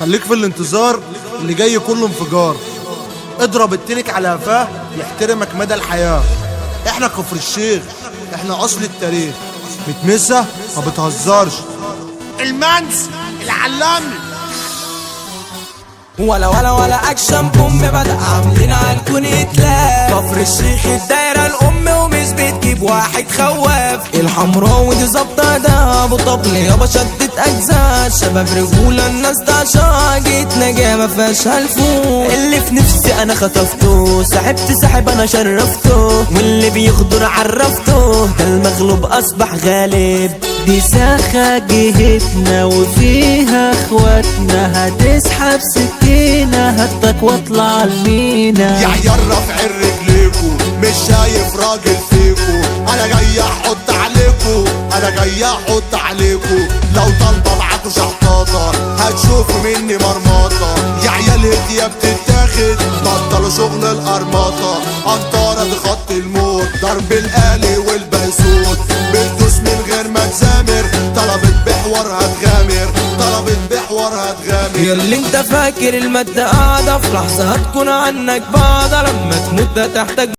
خليك في الانتظار، اللي جاي كله انفجار. اضرب التنك على قفاه يحترمك مدى الحياة. احنا كفر الشيخ، احنا اصل التاريخ. بتمسة ما بتهزرش. المنس العلامي ولا اكشن بوم بدأ عاملين عنكون اتلاف. كفر الشيخ الدايرة الام ومش بتجيب واحد خواف. الحمراوي دي ظابطة ده ابو طبل يابا شدت اجزاء. شباب رجولة الناس تعشق جيتنا جايه ما فيهاش هلفوت. اللي في نفسي انا خطفته، سحبت سحب انا شرفته، واللي بيغدر عرفته. ده المغلوب اصبح غالب. دي ساخة جهتنا وفيها اخواتنا، هتسحب سكينة هتك واطلع المينا. يا عيال رافعين رجليكو مش شايف راجل فيكو. انا جاي احط عليكو، انا جاي احط عليكو. لو طالبه معاكو شحطاطه هتشوفوا مني مرمطه. يا عيال هديه بتتاخد بطلوا شغل القرمطه. انطاره دي خط الموت، ضرب الالي والبيسوت. بتدوس من غير ما تزامر، طلبت بحوار هتغامر، طلبت بحوار هتغامر. يا اللي انت فاكر المادة قاعدة في لحظة هتكون عنك بعض. لما تموت هتحتاج